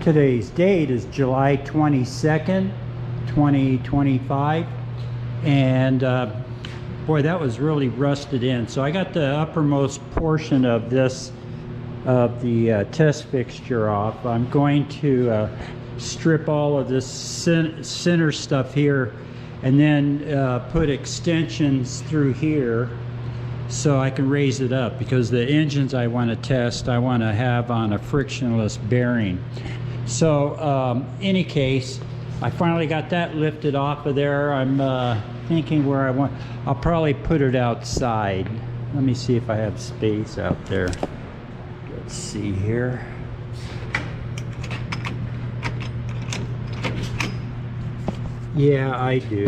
Today's date is July 22nd, 2025, and boy, that was really rusted in. So I got the uppermost portion of this, of the test fixture off. I'm going to strip all of this center stuff here and then put extensions through here so I can raise it up, because the engines I want to test, I want to have on a frictionless bearing. So any case, I finally got that lifted off of there. I'm thinking where I want, I'll probably put it outside. Let me see if I have space out there. Let's see here. Yeah, I do.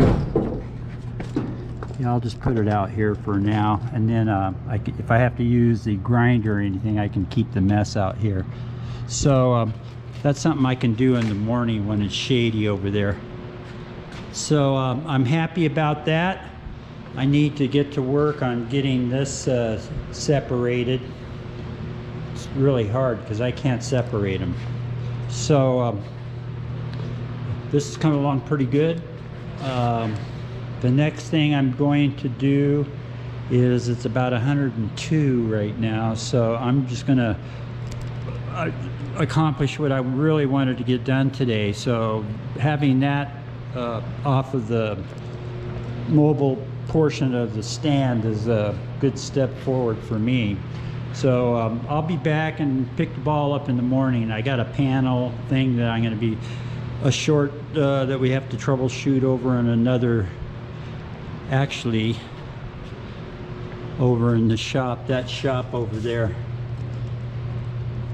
Yeah, I'll just put it out here for now, and then if I have to use the grinder or anything, I can keep the mess out here. So that's something I can do in the morning when it's shady over there. So I'm happy about that. I need to get to work on getting this separated. It's really hard because I can't separate them. So this is coming along pretty good. The next thing I'm going to do is, it's about 102 right now, so I'm just gonna accomplish what I really wanted to get done today. So having that off of the mobile portion of the stand is a good step forward for me. So I'll be back and pick the ball up in the morning. I got a panel thing that I'm going to be a short that we have to troubleshoot over in another, actually over in the shop, that shop over there,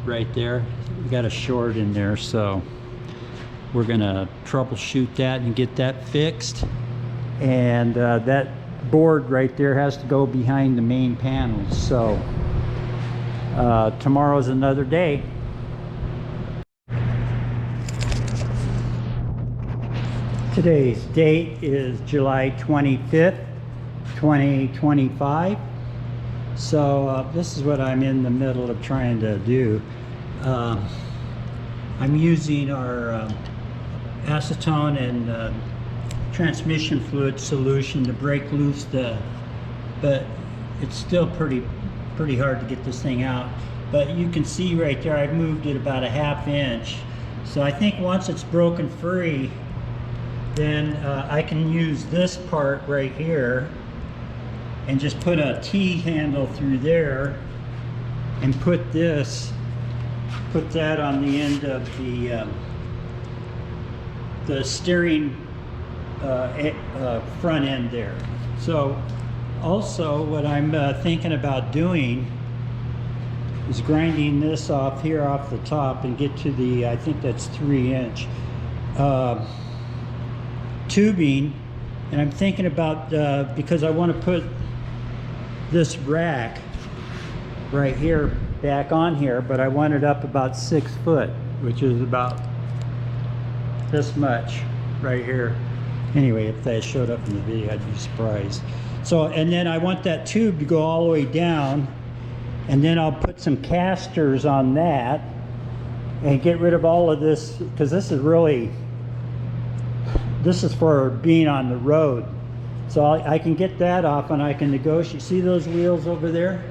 right there. We got a short in there, so we're gonna troubleshoot that and get that fixed. And that board right there has to go behind the main panels. So tomorrow's another day. Today's date is July 25th, 2025. So this is what I'm in the middle of trying to do. I'm using our acetone and transmission fluid solution to break loose but it's still pretty hard to get this thing out. But you can see right there, I've moved it about a ½ inch. So I think once it's broken free, then I can use this part right here and just put a T-handle through there and put that on the end of the steering front end there. So also what I'm thinking about doing is grinding this off here off the top and get to the, I think that's 3-inch tubing. And I'm thinking about because I want to put this rack right here back on here, but I want it up about 6 foot, which is about this much right here. Anyway, if that showed up in the video, I'd be surprised. So, and then I want that tube to go all the way down, and then I'll put some casters on that and get rid of all of this, because this is for being on the road. So I can get that off and I can negotiate. See those wheels over there?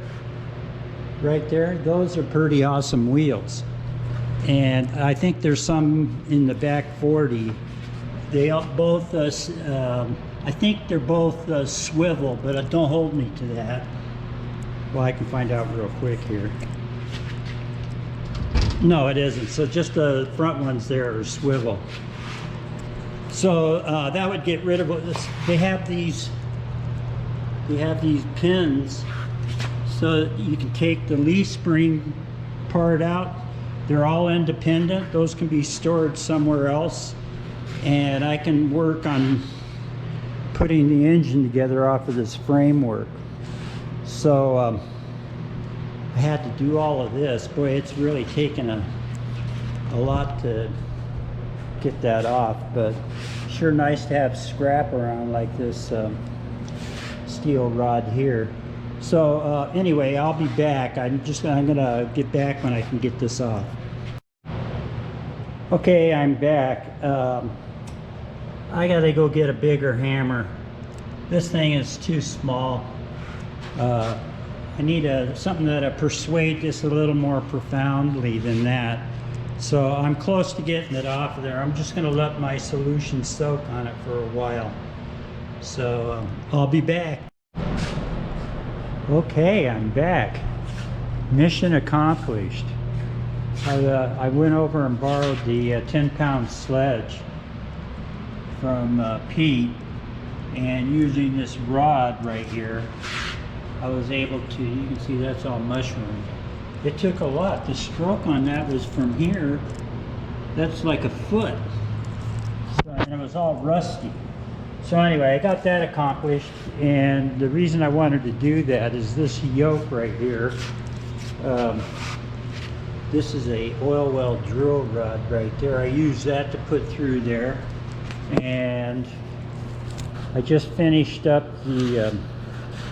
Right there? Those are pretty awesome wheels. And I think there's some in the back 40. They both, I think they're both swivel, but don't hold me to that. Well, I can find out real quick here. No, it isn't. So just the front ones there are swivel. So that would get rid of this. They have these pins, so you can take the leaf spring part out. They're all independent. Those can be stored somewhere else, and I can work on putting the engine together off of this framework. So I had to do all of this. Boy, it's really taken a lot to get that off, but sure nice to have scrap around like this steel rod here. So anyway, I'll be back. I'm gonna get back when I can get this off. Okay, I'm back. I gotta go get a bigger hammer. This thing is too small. I need something that'll persuade this a little more profoundly than that. So I'm close to getting it off of there. I'm just gonna let my solution soak on it for a while. So I'll be back. Okay, I'm back. Mission accomplished. I went over and borrowed the 10-pound sledge from Pete, and using this rod right here, I was able to, you can see that's all mushroomed. It took a lot. The stroke on that was from here, that's like a foot. So, and it was all rusty. So anyway, I got that accomplished, and the reason I wanted to do that is this yoke right here. This is a oil well drill rod right there. I use that to put through there, and I just finished up the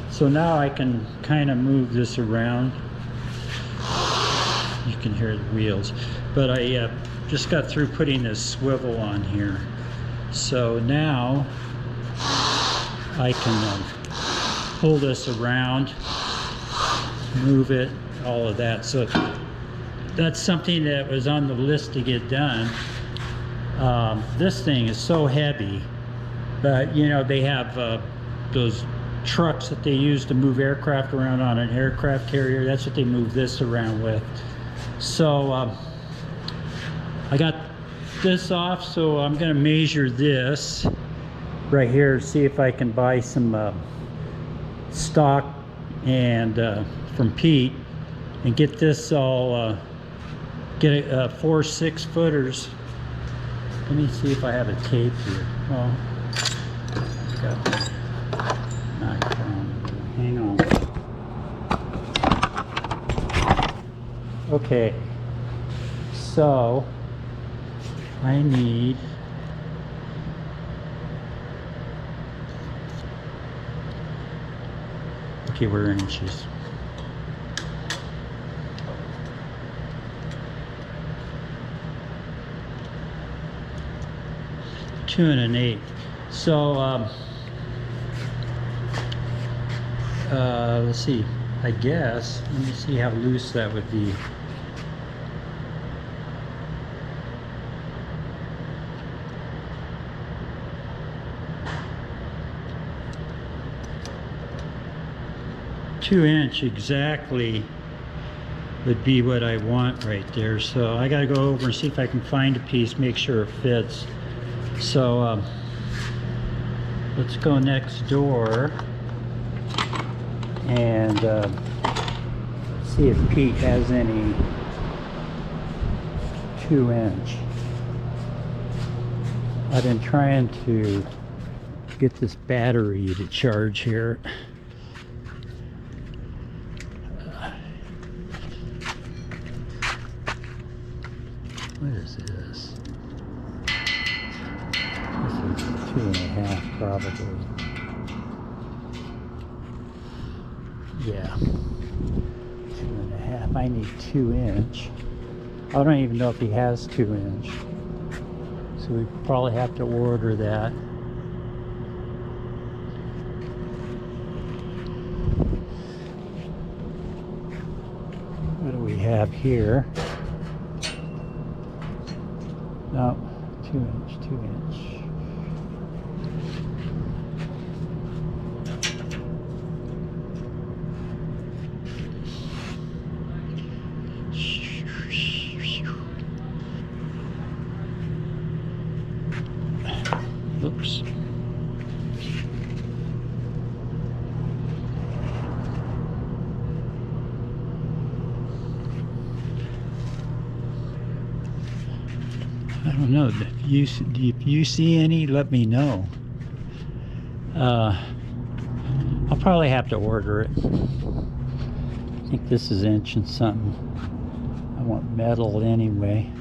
so now I can kind of move this around. You can hear the wheels, but I just got through putting this swivel on here, so now I can pull this around, move it, all of that. So that's something that was on the list to get done. This thing is so heavy, but you know, they have those trucks that they use to move aircraft around on an aircraft carrier. That's what they move this around with. So I got this off, so I'm going to measure this right here, see if I can buy some stock and from Pete, and get this all get 4 6-footers. Let me see if I have a tape here. Oh, I've got hang on. Okay, so I need we're in inches. Two and an eighth. So let's see, I guess, let me see how loose that would be. Two-inch exactly would be what I want right there. So I gotta go over and see if I can find a piece, make sure it fits. So let's go next door and see if Pete has any 2-inch. I've been trying to get this battery to charge here. What is this? This is 2.5 probably. Yeah, 2.5. I need 2-inch. I don't even know if he has 2-inch, so we probably have to order that. What do we have here? No, 2-inch, 2-inch. Oops. I don't know. If you see any, let me know. I'll probably have to order it. I think this is inch and something. I want metal anyway.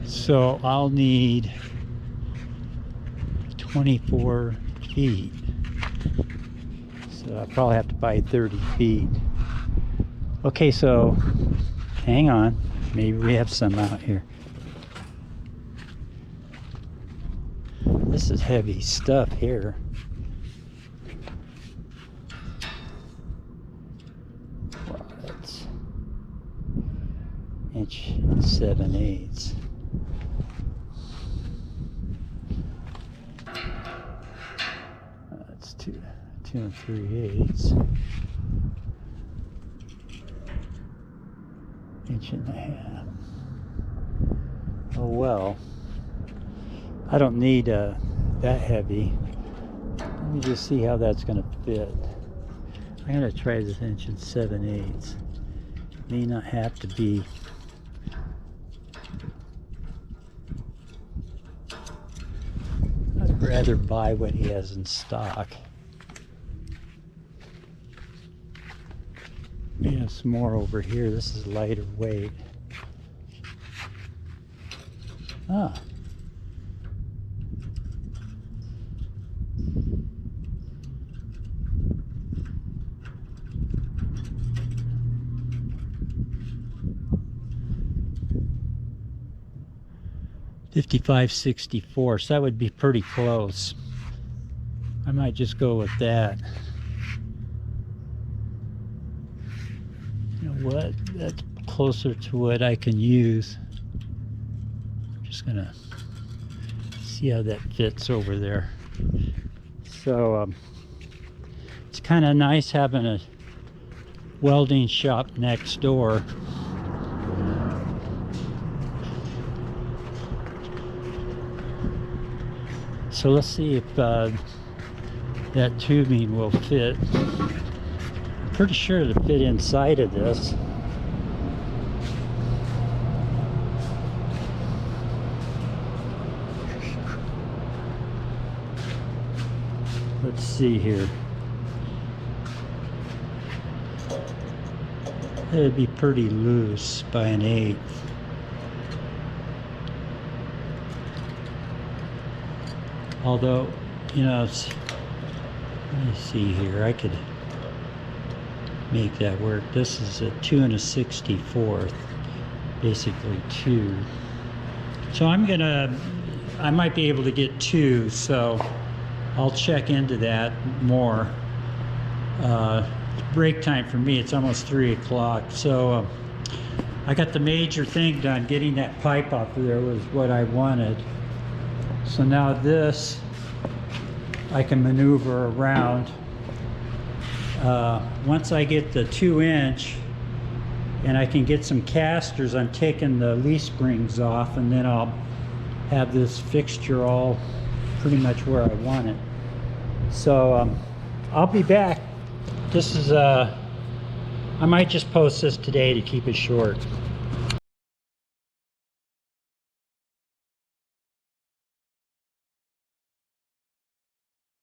So I'll need 24 feet. So I'll probably have to buy 30 feet. Okay, so hang on. Maybe we have some out here. This is heavy stuff here. Wow, that's 1 7/8. That's 2 3/8. 1.5 inches. Oh well. I don't need that heavy. Let me just see how that's going to fit. I'm going to try this 1 7/8. May not have to be. I'd rather buy what he has in stock. We have some more over here. This is lighter weight. Ah. $55.64, so that would be pretty close. I might just go with that. You know what? That's closer to what I can use. I'm just gonna see how that fits over there. So it's kind of nice having a welding shop next door. So let's see if that tubing will fit. I'm pretty sure it'll fit inside of this. Let's see here. It'd be pretty loose by 1/8. Although, you know, let me see here. I could make that work. This is a 2 1/64, basically 2. So I might be able to get 2. So I'll check into that more. Break time for me, it's almost 3 o'clock. So I got the major thing done. Getting that pipe off of there was what I wanted. So now this I can maneuver around. Once I get the 2-inch and I can get some casters, I'm taking the leaf springs off, and then I'll have this fixture all pretty much where I want it. So I'll be back. This is I might just post this today to keep it short.